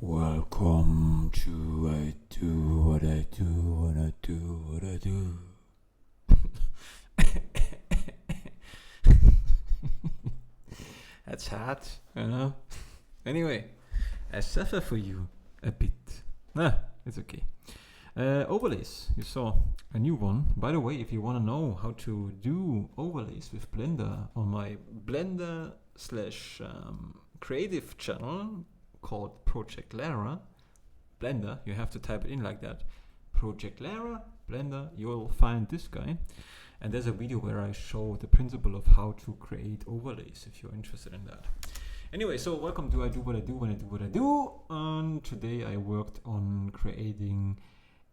Welcome to I Do What I Do When I Do What I Do. That's hard, you know. Anyway, I suffer for you a bit. It's okay. Overlays. You saw a new one. By the way, if you want to know how to do overlays with Blender on my Blender slash creative channel called Project Lara, Blender, you have to type it in like that. Project Lara, Blender, you'll find this guy. And there's a video where I show the principle of how to create overlays if you're interested in that. Anyway, so welcome to I Do What I Do When I Do What I Do. And today I worked on creating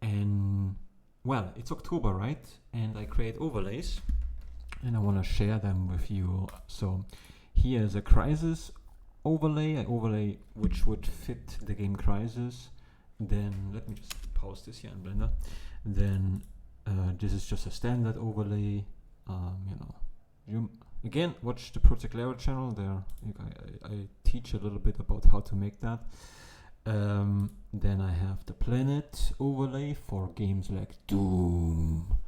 it's October, right? And I create overlays and I want to share them with you. So here's a Crysis overlay, an overlay which would fit the game Crysis. Then let me just pause this here in Blender. Then this is just a standard overlay. You again watch the Project Lara channel. There, I teach a little bit about how to make that. Then I have the Planet overlay for games like Doom.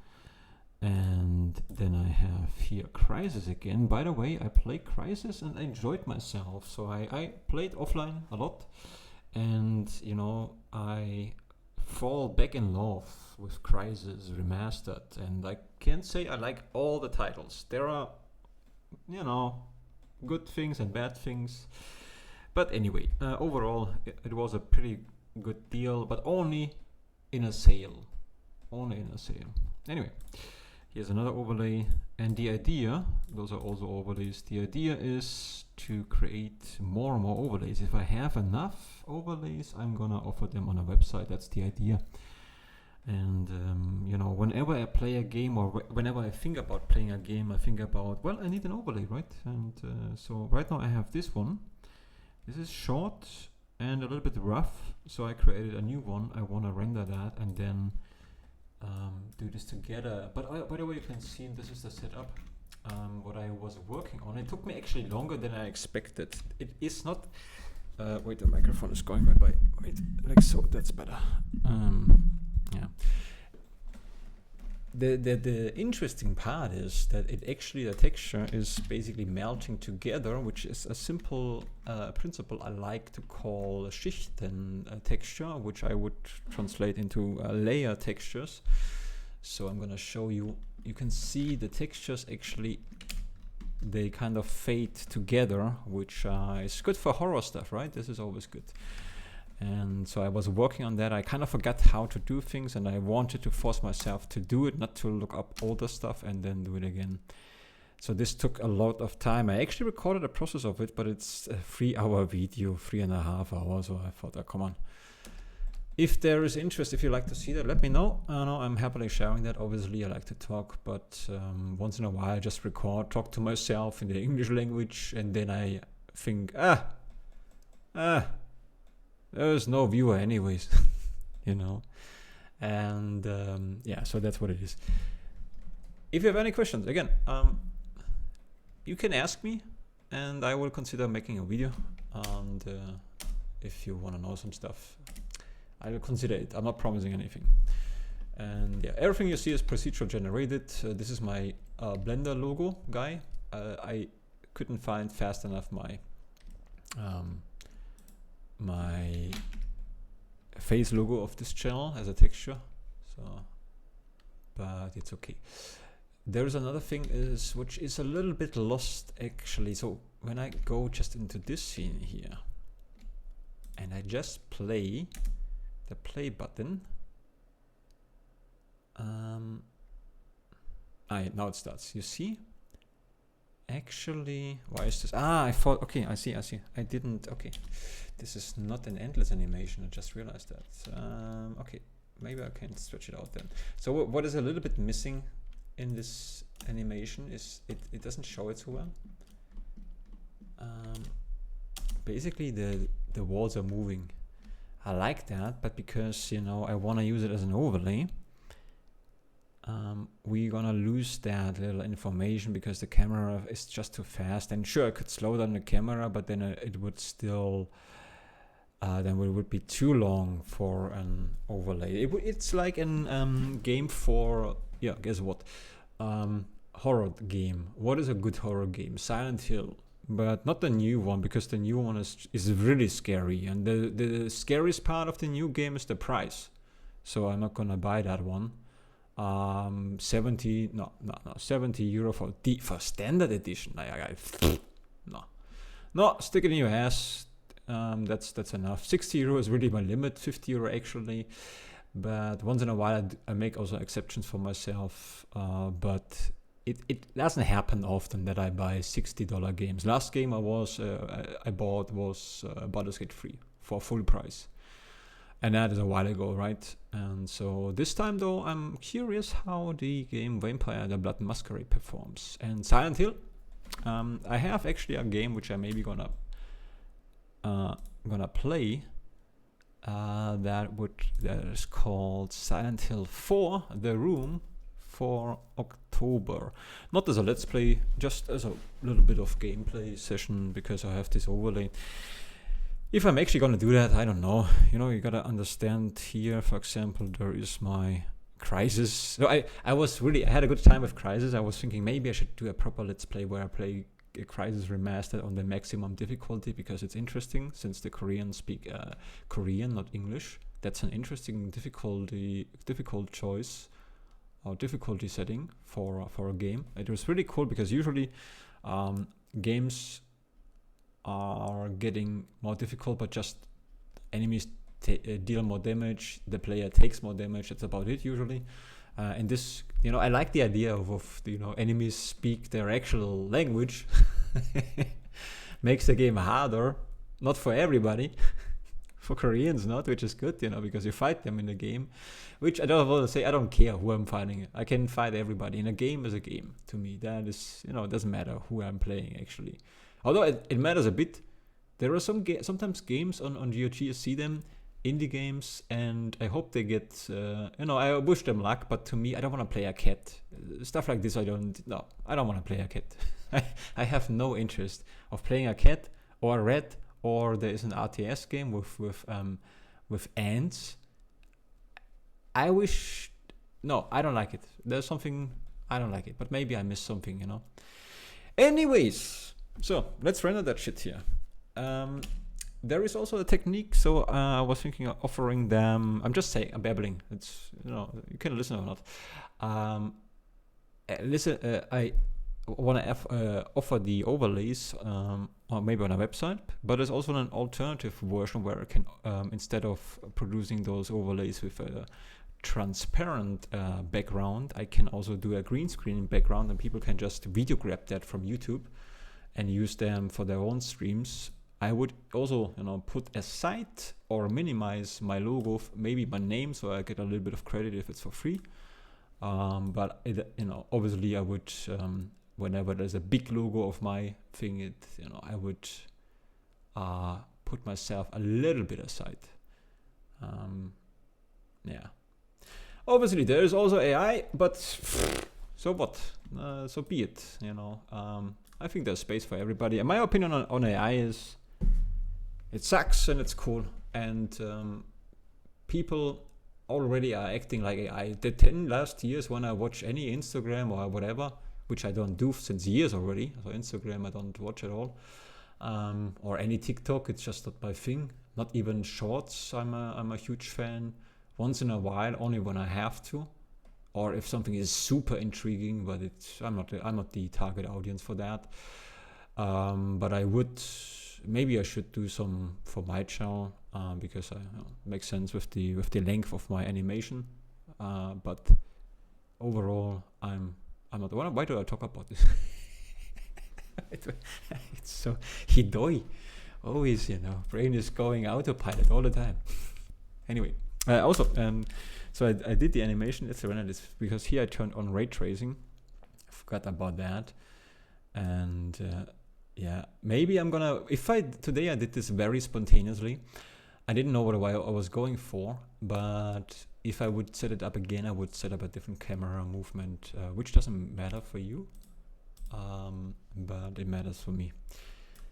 And then I have here Crysis again. By the way, I played Crysis and I enjoyed myself. So I played offline a lot. And, I fall back in love with Crysis Remastered. And I can't say I like all the titles. There are, good things and bad things. But anyway, overall, it was a pretty good deal, but only in a sale. Anyway, here's another overlay. And the idea, those are also overlays, the idea is to create more and more overlays. If I have enough overlays, I'm gonna offer them on a website. That's the idea. And, whenever I play a game or whenever I think about playing a game, I think about, I need an overlay, right? And so right now I have this one. This is short and a little bit rough, so I created a new one. I want to render that and then do this together. But by the way, you can see this is the setup, what I was working on. It took me actually longer than I expected. It is not... wait, the microphone is going right by. Wait, like so, that's better. Yeah. The interesting part is that the texture is basically melting together, which is a simple principle I like to call a Schichten texture, which I would translate into layer textures. So I'm going to show you. You can see the textures actually, they kind of fade together, which is good for horror stuff, right? This is always good. And so I was working on that. I kind of forgot how to do things and I wanted to force myself to do it, not to look up older stuff and then do it again. So this took a lot of time. I actually recorded a process of it, but it's a 3-hour video, 3.5 hours. So I thought, come on. If there is interest, if you like to see that, let me know. I'm happily sharing that. Obviously, I like to talk, but once in a while I just record, talk to myself in the English language, and then I think, there's no viewer anyways, and so that's what it is. If you have any questions, again, you can ask me and I will consider making a video. And if you want to know some stuff, I will consider it. I'm not promising anything. And everything you see is procedural generated. This is my Blender logo guy. I couldn't find fast enough my face logo of this channel as a texture, but it's okay. There's another thing which is a little bit lost actually. So when I go just into this scene here and I just play the play button, now it starts. You see? Actually, why is this? I thought, okay, I see. I didn't, okay. This is not an endless animation, I just realized that. Okay, maybe I can stretch it out then. So what is a little bit missing in this animation is it doesn't show it so well. Basically the walls are moving. I like that, but because, I want to use it as an overlay, we're gonna lose that little information because the camera is just too fast. And sure, I could slow down the camera, but then it would still then it would be too long for an overlay. It's like an game for, yeah, guess what? Horror game. What is a good horror game? Silent Hill. But not the new one, because the new one is really scary. And the scariest part of the new game is the price. So I'm not gonna buy that one. 70 euro for standard edition. No, stick it in your ass. That's enough. 60 euro is really my limit. 50 euro actually. But once in a while I make also exceptions for myself. But it doesn't happen often that I buy $60 games. Last game I bought was Baldur's Gate 3 for full price. And that is a while ago, right? And so this time though, I'm curious how the game Vampire the Blood Masquerade performs. And Silent Hill, I have actually a game which I maybe gonna play. That is called Silent Hill 4: The Room, for October. Not as a let's play, just as a little bit of gameplay session, because I have this overlay. If I'm actually gonna do that, I don't know. You know, you gotta understand here, for example, there is my Crysis. So I had a good time with Crysis. I was thinking maybe I should do a proper let's play where I play Crysis Remastered on the maximum difficulty, because it's interesting, since the Koreans speak Korean, not English. That's an interesting difficult choice or difficulty setting for a game. It was really cool, because usually games are getting more difficult, but just enemies deal more damage, the player takes more damage. That's about it usually. And this, you know, I like the idea of you know, enemies speak their actual language. Makes the game harder, not for everybody. For Koreans not, which is good, you know, because you fight them in the game, which I don't want to say, I don't care who I'm fighting. I can fight everybody. In a game is a game to me. That is, you know, it doesn't matter who I'm playing actually. Although it matters a bit. There are sometimes games on GOG, you see them, indie games, and I hope they get, you know, I wish them luck, but to me, I don't want to play a cat. Stuff like this, I don't want to play a cat. I have no interest of playing a cat or a rat, or there is an RTS game with ants. I don't like it. There's something, I don't like it, but maybe I missed something, you know. Anyways, so let's render that shit here. There is also a technique, so I was thinking of offering them. I'm just saying, I'm babbling. It's, you know, you can listen or not. I want to offer the overlays, or maybe on a website, but there's also an alternative version where I can, instead of producing those overlays with a transparent background, I can also do a green screen background, and people can just video grab that from YouTube and use them for their own streams. I would also, you know, put aside or minimize my logo, maybe my name, so I get a little bit of credit if it's for free. But it, you know, obviously I would, whenever there's a big logo of my thing, I would put myself a little bit aside. Yeah. Obviously there is also AI, but so what? So be it. You know. I think there's space for everybody. And my opinion on AI is, it sucks and it's cool, and people already are acting like AI. The 10 last years when I watch any Instagram or whatever, which I don't do since years already. So Instagram I don't watch at all, or any TikTok. It's just not my thing. Not even Shorts. I'm a huge fan. Once in a while, only when I have to, or if something is super intriguing. But I'm not the target audience for that. But I would. Maybe I should do some for my channel, because it makes sense with the length of my animation. But overall, I'm not. Why do I talk about this? It's so hidoi. Always, you know, brain is going autopilot all the time. Anyway, also, so I did the animation. Let's render this, because here I turned on ray tracing. I forgot about that, and. Yeah, maybe I'm gonna, today I did this very spontaneously. I didn't know what I was going for, but if I would set it up again, I would set up a different camera movement, which doesn't matter for you, but it matters for me.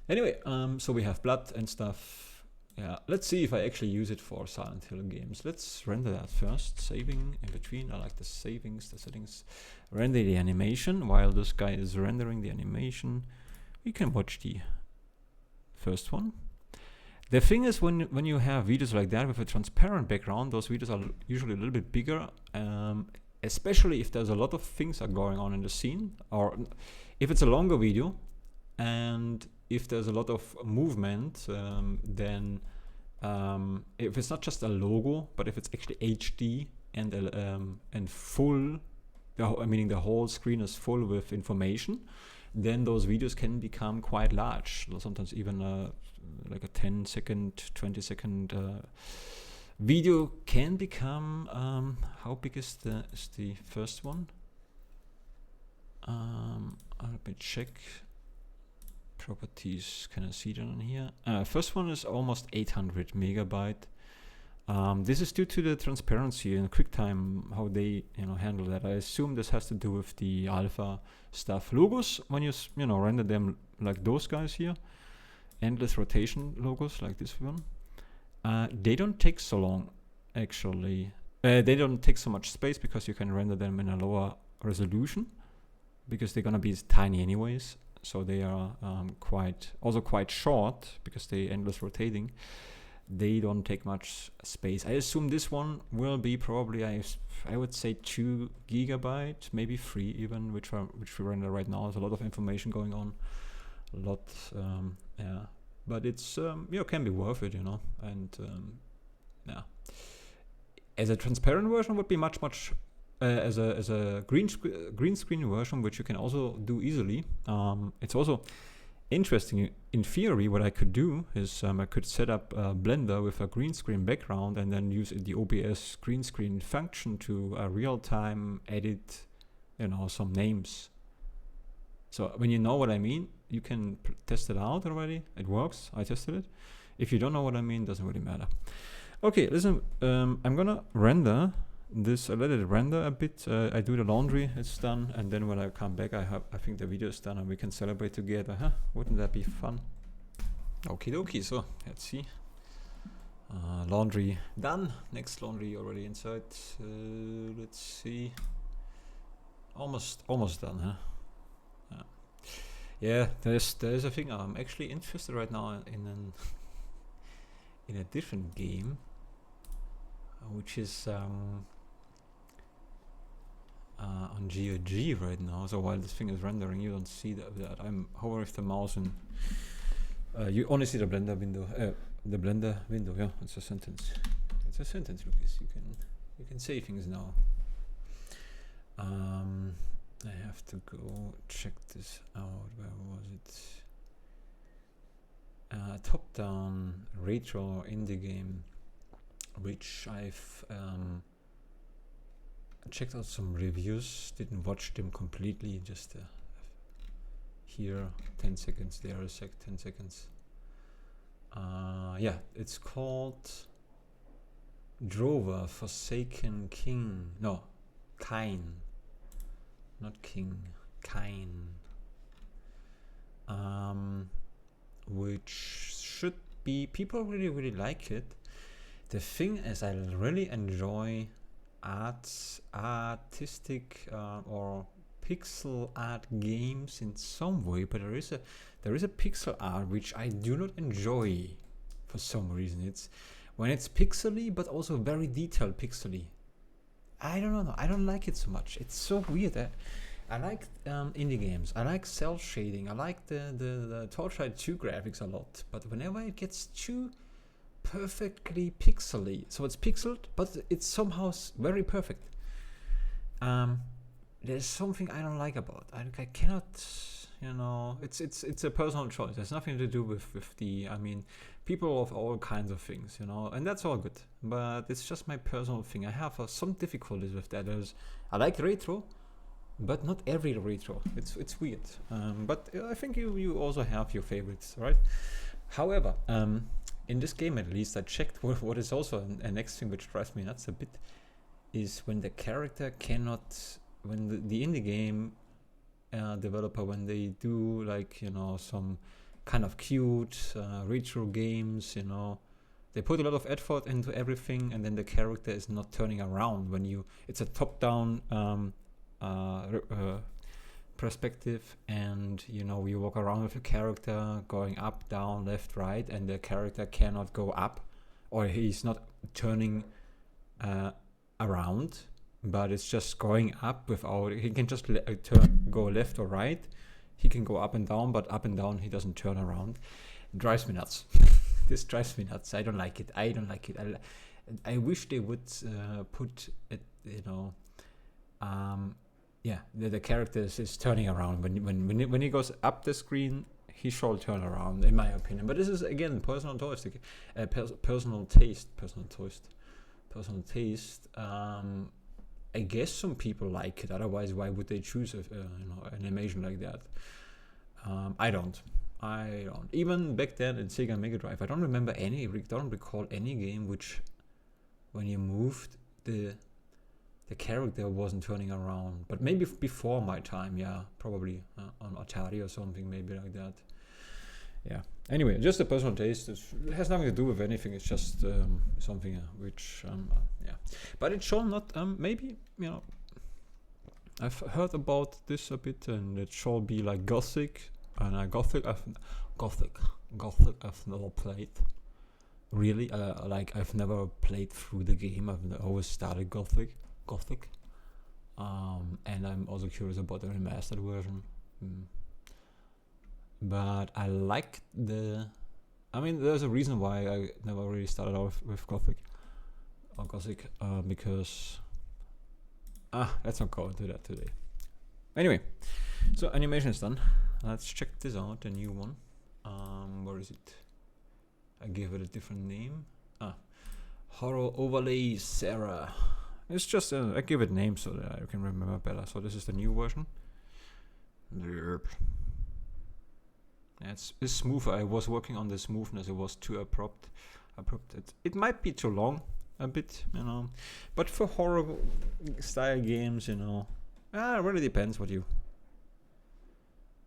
Anyway, so we have blood and stuff. Yeah, let's see if I actually use it for Silent Hill games. Let's render that first. Saving in between. I like the savings, the settings. Render the animation. While this guy is rendering the animation, we can watch the first one. The thing is, when you have videos like that with a transparent background, those videos are usually a little bit bigger, especially if there's a lot of things are going on in the scene, or if it's a longer video, and if there's a lot of movement, then if it's not just a logo, but if it's actually HD and full, meaning the whole screen is full with information, then those videos can become quite large. Sometimes even like a 10-second, 20-second video can become. How big is the first one? Let me check. Properties, can I see that on here? First one is almost 800 megabyte. This is due to the transparency and QuickTime, how they handle that. I assume this has to do with the alpha stuff. Logos, when you render them like those guys here, endless rotation logos like this one, they don't take so long actually. They don't take so much space because you can render them in a lower resolution because they're gonna be tiny anyways. So they are quite short because they endless rotating. They don't take much space. I assume this one will be probably I would say 2 gigabyte, maybe 3 even, which we render right now. There's a lot of information going on, a lot, yeah. But it's can be worth it, and yeah. As a transparent version would be much as a green screen version, which you can also do easily. It's also interesting. In theory, what I could do is I could set up Blender with a green screen background and then use the OBS green screen function to real-time edit, some names. So when you know what I mean, you can test it out already. It works. I tested it. If you don't know what I mean, doesn't really matter. Okay, listen. I'm gonna render this. I let it render a bit. I do the laundry. It's done, and then when I come back, I think the video is done, and we can celebrate together. Huh? Wouldn't that be fun? Okie dokie. So let's see. Laundry done. Next laundry already inside. Let's see. Almost done, huh? Yeah. There's a thing. I'm actually interested right now in a different game, which is on GOG right now. So while this thing is rendering, you don't see that. I'm hovering with the mouse and you only see the Blender window. The Blender window. Yeah, it's a sentence. It's a sentence, Lucas. You can say things now. I have to go check this out. Where was it? Top-down retro indie game, which I've checked out some reviews, didn't watch them completely, just here 10 seconds, there a sec, 10 seconds. Yeah, it's called Drover Forsaken King. No, Kine. Not King, Kine. Which should be, people really like it. The thing is, I really enjoy artistic or pixel art games in some way, but there is a pixel art which I do not enjoy for some reason. It's when it's pixely but also very detailed pixely. I don't know, I don't like it so much. It's so weird. I like indie games. I like cell shading. I like the Torchlight 2 graphics a lot, but whenever it gets too perfectly pixely, so it's pixeled but it's somehow very perfect, there's something I don't like about it. I cannot, it's a personal choice. There's nothing to do with the, people of all kinds of things, and that's all good, but it's just my personal thing. I have some difficulties with that. I like retro, but not every retro. It's weird, but I think you also have your favorites, right? However, in this game at least, I checked what is also a next thing which drives me nuts a bit, is when the character cannot, when the indie game developer, when they do like, some kind of cute retro games, they put a lot of effort into everything, and then the character is not turning around when you. It's a top-down perspective, and you walk around with your character going up, down, left, right, and the character cannot go up, or he's not turning around, but it's just going up without. He can just go left or right. He can go up and down, but up and down he doesn't turn around. It drives me nuts. This drives me nuts. I don't like it. I wish they would put it. The character is turning around when he goes up the screen. He should turn around, in my opinion. But this is again personal taste. I guess some people like it. Otherwise, why would they choose an animation like that? I don't. Even back then in Sega Mega Drive, I don't recall any game which, when you moved, the character wasn't turning around. But maybe before my time, yeah, probably on Atari or something, maybe like that. Yeah. Anyway, just a personal taste. It has nothing to do with anything. It's just something which, yeah. But it shall not. Maybe I've heard about this a bit, and it shall be like Gothic. And Gothic I've never played. Really, I've never played through the game. I've always started Gothic. And I'm also curious about the remastered version. But I like there's a reason why I never really started out with Gothic because let's not go into that today. Anyway, so animation is done. Let's check this out, the new one. Where is it? I gave it a different name. Horror Overlay Sarah. It's just I give it name so that I can remember better. So this is the new version. Yep. It's smoother. I was working on the smoothness. It was too abrupt. It might be too long, a bit, But for horror style games, it really depends what you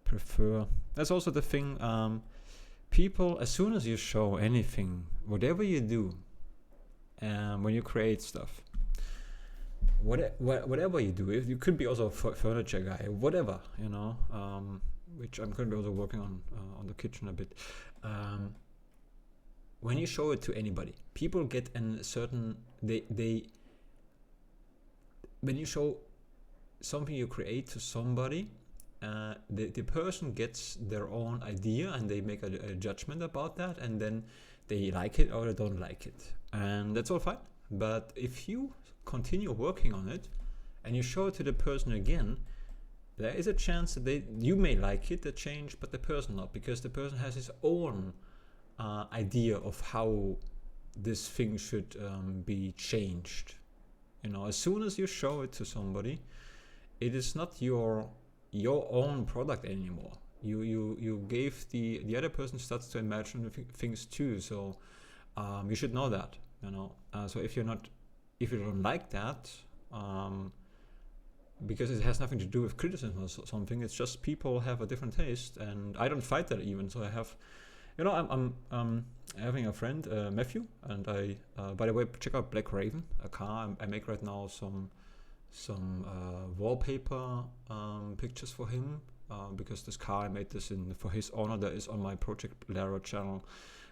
prefer. That's also the thing. People, as soon as you show anything, whatever you do, when you create stuff, whatever you do, if you could be also a furniture guy, whatever, which I'm currently also working on the kitchen a bit. When you show it to anybody, people get a certain when you show something you create to somebody, the person gets their own idea and they make a judgment about that, and then they like it or they don't like it, and that's all fine. But if you continue working on it and you show it to the person again, there is a chance that you may like it, the change, but the person not, because the person has his own idea of how this thing should be changed. As soon as you show it to somebody, it is not your own product anymore. You gave the other person starts to imagine things too. So you should know that. So if you don't like that, because it has nothing to do with criticism or something, it's just people have a different taste, and I don't fight that even. So I have, I'm having a friend, Matthew, and I by the way, check out Black Raven, a car. I make right now some wallpaper pictures for him, because this car, I made this for his honor. There is on my Project Lara channel,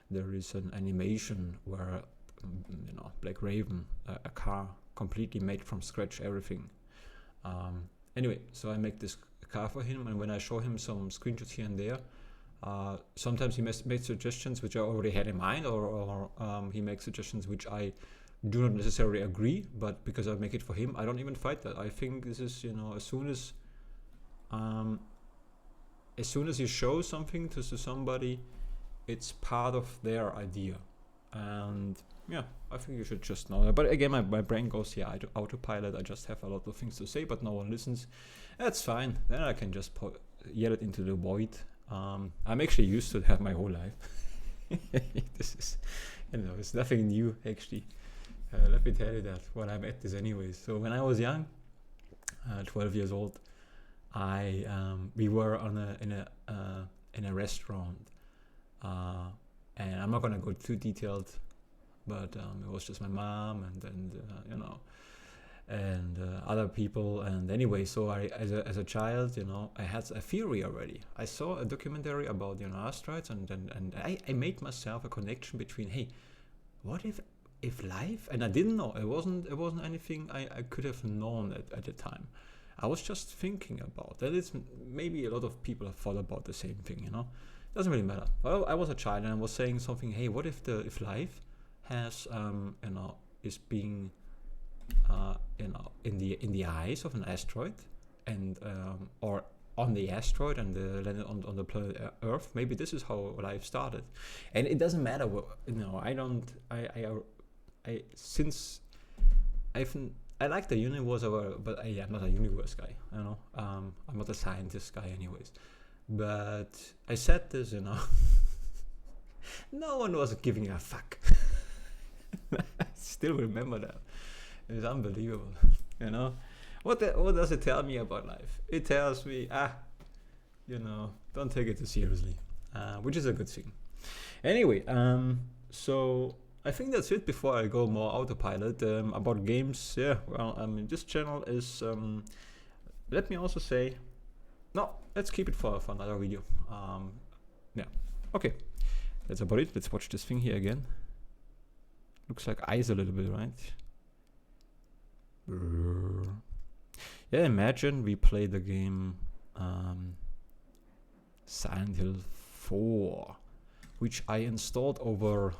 there is an animation where Black Raven, a car completely made from scratch, everything. Anyway, so I make this car for him, and when I show him some screenshots here and there, sometimes he made suggestions which I already had in mind, or he makes suggestions which I do not necessarily agree, but because I make it for him, I don't even fight that. I think this is, as soon as you show something to somebody, it's part of their idea. And yeah, I think you should just know that. But again, my brain goes here autopilot. I just have a lot of things to say, but no one listens. That's fine. Then I can just yell it into the void. I'm actually used to that my whole life. This is, it's nothing new actually. Let me tell you that when I'm at this anyways. So when I was young, 12 years old, we were in a restaurant, and I'm not gonna go too detailed but it was just my mom and you know, and other people. And anyway, so I, as a child, you know, I had a theory already. I saw a documentary about, you know, asteroids, and I made myself a connection between, hey, what if life, and I didn't know, it wasn't anything I could have known at the time. I was just thinking about that. It's maybe a lot of people have thought about the same thing, you know. Doesn't really matter. Well, I was a child and I was saying something. Hey, what if life has you know, is being you know, in the eyes of an asteroid, and or on the asteroid and landed on the planet Earth. Maybe this is how life started, and it doesn't matter. You know, since I like the universe, but I'm not a universe guy. You know, I'm not a scientist guy, anyways. But I said this, you know. No one was giving a fuck. I still remember that. It's unbelievable, you know. What does it tell me about life? It tells me, you know, don't take it too seriously, which is a good thing. Anyway, so I think that's it before I go more autopilot about games. Yeah, well, this channel is, let me also say, no, let's keep it for another video. Yeah, okay, that's about it. Let's watch this thing here again. Looks like ice a little bit, right? Yeah, imagine we play the game Silent Hill 4, which I installed over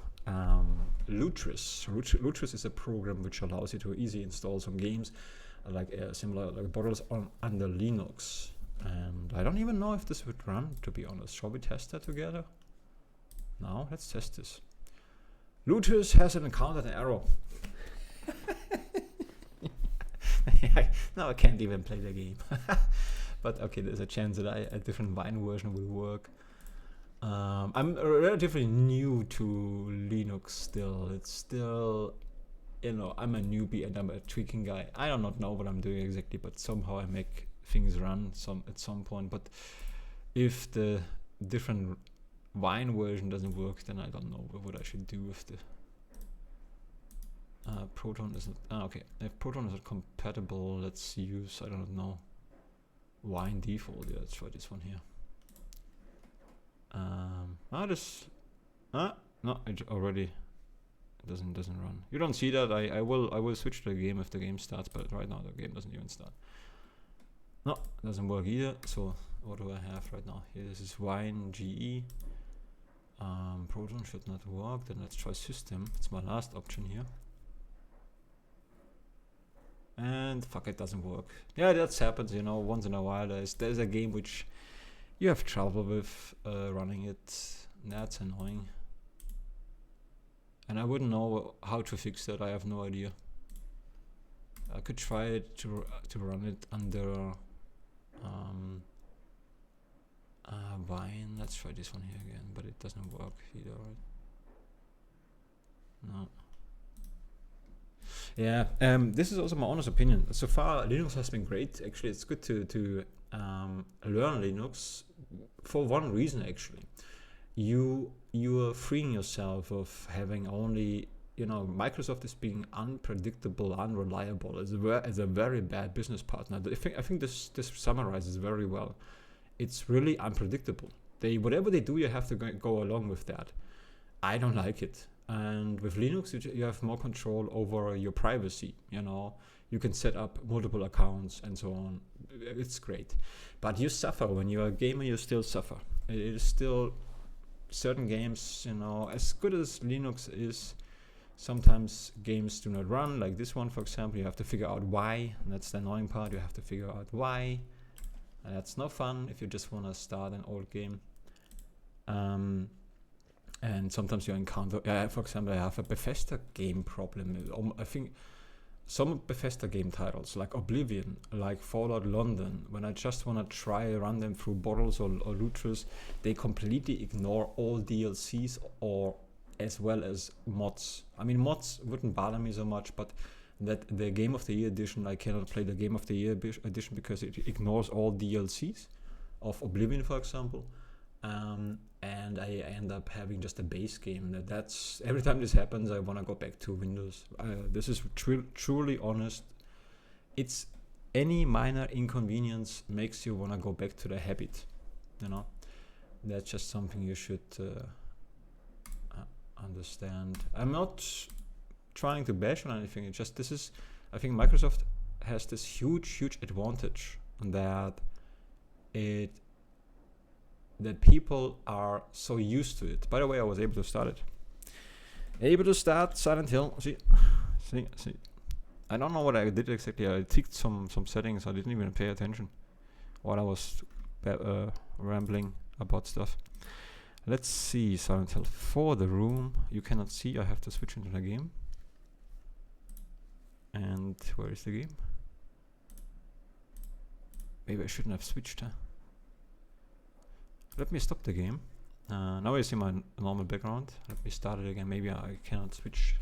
Lutris. Lutris is a program which allows you to easily install some games like similar like Borderlands under Linux. And I don't even know if this would run, to be honest. Shall we test that together? Now, let's test this. Lutris has encountered an error. Now I can't even play the game. But okay, there's a chance that a different Wine version will work. I'm relatively new to Linux still. It's still, you know, I'm a newbie and I'm a tweaking guy. I do not know what I'm doing exactly, but somehow I make things run at some point. But if the different Wine version doesn't work, then I don't know what I should do with the Proton isn't. Okay, if Proton isn't compatible, let's use, I don't know, Wine default. Yeah, let's try this one here. No, it already doesn't run. You don't see that. I will switch to the game if the game starts, but right now the game doesn't even start. No, it doesn't work either. So what do I have right now? Here, this is Wine GE. Proton should not work. Then let's try system. It's my last option here. And fuck, it doesn't work. Yeah, that happens, you know, once in a while. There's a game which you have trouble with running it. That's annoying. And I wouldn't know how to fix that. I have no idea. I could try to run it under Wine. Let's try this one here again, but it doesn't work either, right? No. Yeah, this is also my honest opinion. So far, Linux has been great. Actually, it's good to learn Linux for one reason. Actually, you are freeing yourself of having only, you know, Microsoft is being unpredictable, unreliable as a very bad business partner. I think this summarizes very well. It's really unpredictable. Whatever they do, you have to go along with that. I don't like it. And with Linux, you have more control over your privacy. You know, you can set up multiple accounts and so on. It's great, but you suffer when you're a gamer. You still suffer. It is still certain games. You know, as good as Linux is, sometimes games do not run. Like this one, for example, you have to figure out why. And that's the annoying part. You have to figure out why. And that's no fun if you just want to start an old game. And sometimes you encounter, for example, I have a Bethesda game problem. I think some Bethesda game titles like Oblivion, like Fallout London, when I just want to run them through Bottles or Lutris, they completely ignore all DLCs or as well as mods. I mean, mods wouldn't bother me so much, but that the Game of the Year edition, I cannot play the Game of the Year edition because it ignores all DLCs of Oblivion, for example. and I end up having just a base game. That's every time this happens, I want to go back to Windows. This is truly honest. It's any minor inconvenience makes you want to go back to the habit. You know, that's just something you should understand. I'm not trying to bash on anything. It's just I think Microsoft has this huge advantage that people are so used to it. By the way, I was able to start it. Able to start Silent Hill. See. I don't know what I did exactly. I ticked some settings. I didn't even pay attention while I was rambling about stuff. Let's see, Silent Hill 4, the room. You cannot see. I have to switch into the game. And where is the game? Maybe I shouldn't have switched. Let me stop the game. Now you see my normal background. Let me start it again. Maybe I cannot switch.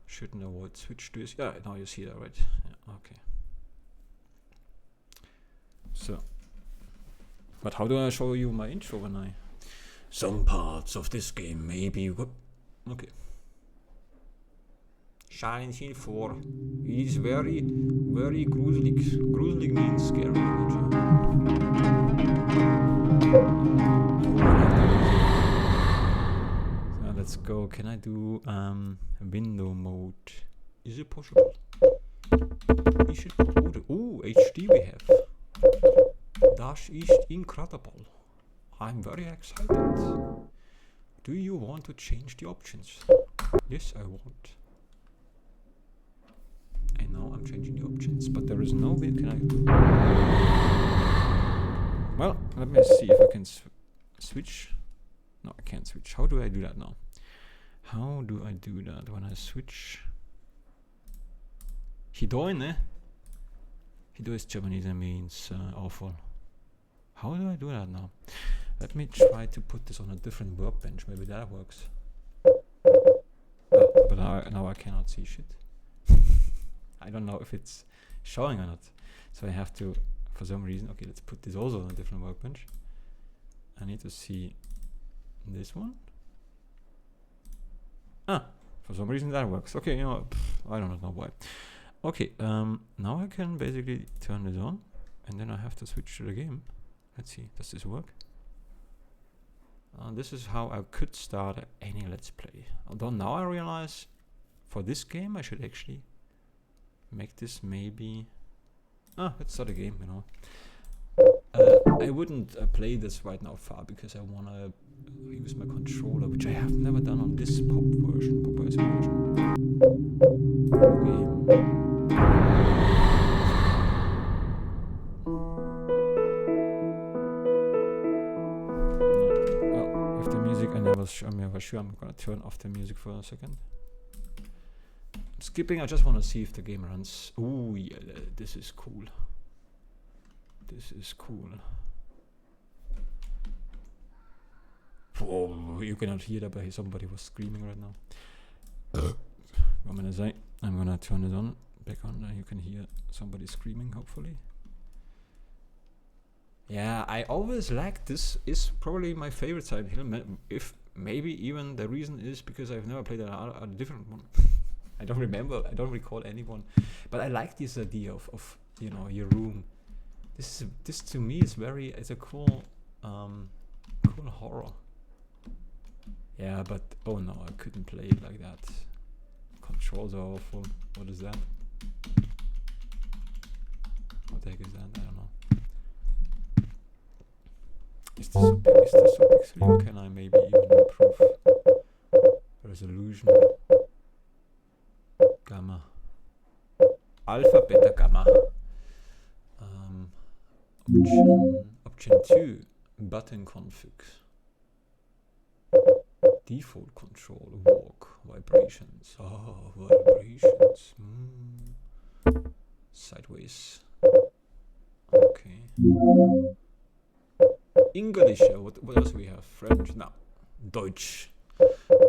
Shouldn't know what switch to is. Yeah, now you see that, right? Yeah, okay. So, but how do I show you my intro when I... Some parts of this game maybe... Okay. Silent Hill 4 is very gruselig. Gruselig means scary. So let's go. Can I do window mode? Is it possible? Is it possible? Oh, HD we have. That is incredible. I'm very excited. Do you want to change the options? Yes, I want. I know I'm changing the options, but there is no way can I... Well, let me see if I can switch. No, I can't switch. How do I do that now? How do I do that when I switch? Hidoi, ne? Hidoi is Japanese and means awful. How do I do that now? Let me try to put this on a different workbench. Maybe that works. But now I cannot see shit. I don't know if it's showing or not. So I have to, for some reason, okay, let's put this also on a different workbench. I need to see this one. For some reason that works. Okay, you know, I don't know why. Okay, now I can basically turn this on, and then I have to switch to the game. Let's see, does this work? This is how I could start any Let's Play. Although now I realize, for this game I should actually make this maybe... let's start a game, you know. I wouldn't play this right now far because I want to use my controller, which I have never done on this pop version. Okay. Well, with the music, I'm never sure. I'm gonna turn off the music for a second. Skipping, I just want to see if the game runs. Ooh, yeah, this is cool. This is cool. Oh, you cannot hear that, but somebody was screaming right now. What I'm gonna say, I'm gonna turn it on, back on, and you can hear somebody screaming, hopefully. Yeah, I always liked this. Is probably my favorite Silent Hill. If maybe even the reason is because I've never played a different one. I don't remember. I don't recall anyone. But I like this idea of you know, your room. This to me is it's a cool cool horror. Yeah, but oh no, I couldn't play it like that. Controls are awful. What is that? What the heck is that? I don't know. Is this so big? Is this so big? Can I maybe even improve resolution? Gamma. Alpha, beta, gamma. Option 2. Button config. Default control. Walk. Vibrations. Oh, vibrations. Sideways. Okay. English. What else do we have? French. No. Deutsch.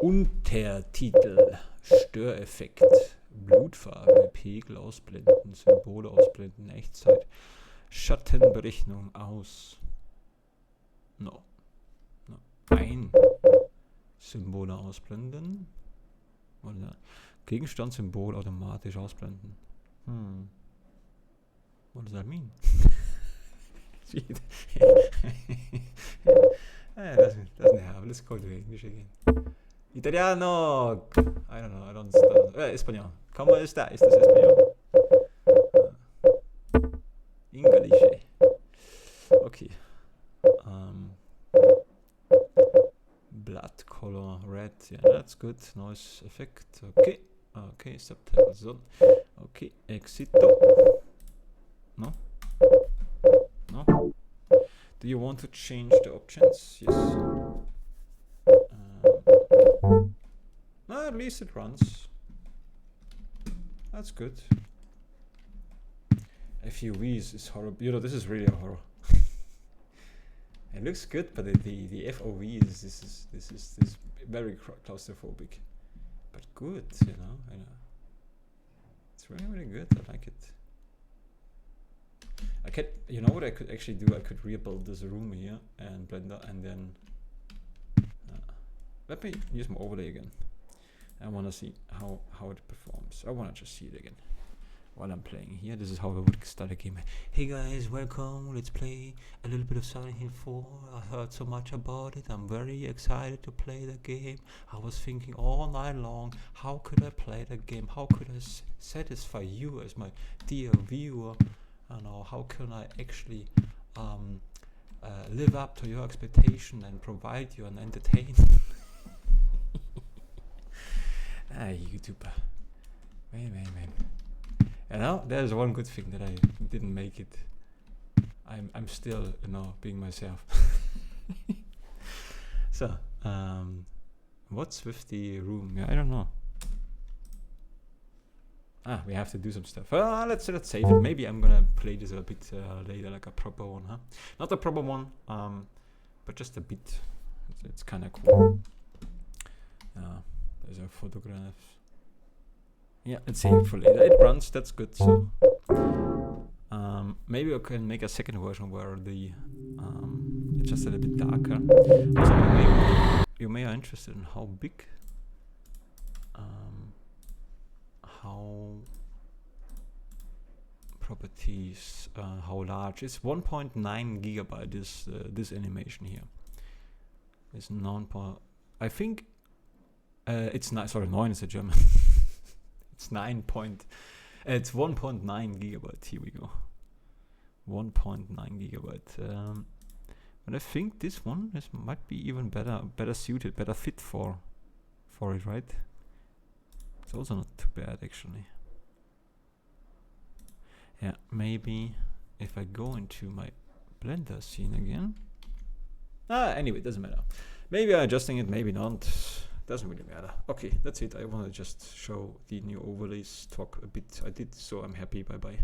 Untertitel. Störeffekt. Blutfarbe. Pegel ausblenden. Symbole ausblenden. Echtzeit. Schattenberechnung aus. No. Ein Symbole ausblenden. Oder Gegenstandssymbol automatisch ausblenden. What does that mean? doesn't have. Let's go to English again. Italiano! I don't know, I don't understand. Español. ¿Cómo está? ¿Estás español? English. Okay. Blood color red. Yeah, that's good. Noise effect. Okay. Okay, subtitles on. Okay, exito. No? No? Do you want to change the options? Yes. No, at least it runs. That's good. FUVs is horrible. You know, this is really a horror. It looks good, but the FOVs, this is very claustrophobic. But good, you know. It's really, really good. I like it. I can, you know what I could actually do? I could rebuild this room here and Blender, and then let me use my overlay again. I want to see how it performs. I want to just see it again while I'm playing here. This is how I would start a game. Hey guys, welcome. Let's play a little bit of Silent Hill 4. I heard so much about it. I'm very excited to play the game. I was thinking all night long, how could I play the game? How could I satisfy you as my dear viewer? I know, how can I actually live up to your expectation and provide you an entertainment? YouTuber. Man. And now there's one good thing that I didn't make it. I'm still, you know, being myself. So, what's with the room? Yeah, I don't know. We have to do some stuff. Let's save it. Maybe I'm gonna play this a bit later, like a proper one, huh? Not a proper one, but just a bit. It's kind of cool. There's a photograph. Yeah, let's save it for later. It runs, that's good. So maybe I can make a second version where the it's just a little bit darker. Also, you may are interested in how big, how properties, how large. It's 1.9 gigabyte. This animation here. It's I think it's not. Sorry, 9 is a German. It's 1.9 gigabyte. Here we go. 1.9 gigabyte. But I think this one might be even better suited, better fit for it, right? It's also not too bad actually. Yeah, maybe if I go into my Blender scene again. Anyway, doesn't matter. Maybe I'm adjusting it, maybe not. Doesn't really matter. Okay, that's it. I want to just show the new overlays, talk a bit. I did, so I'm happy. Bye bye.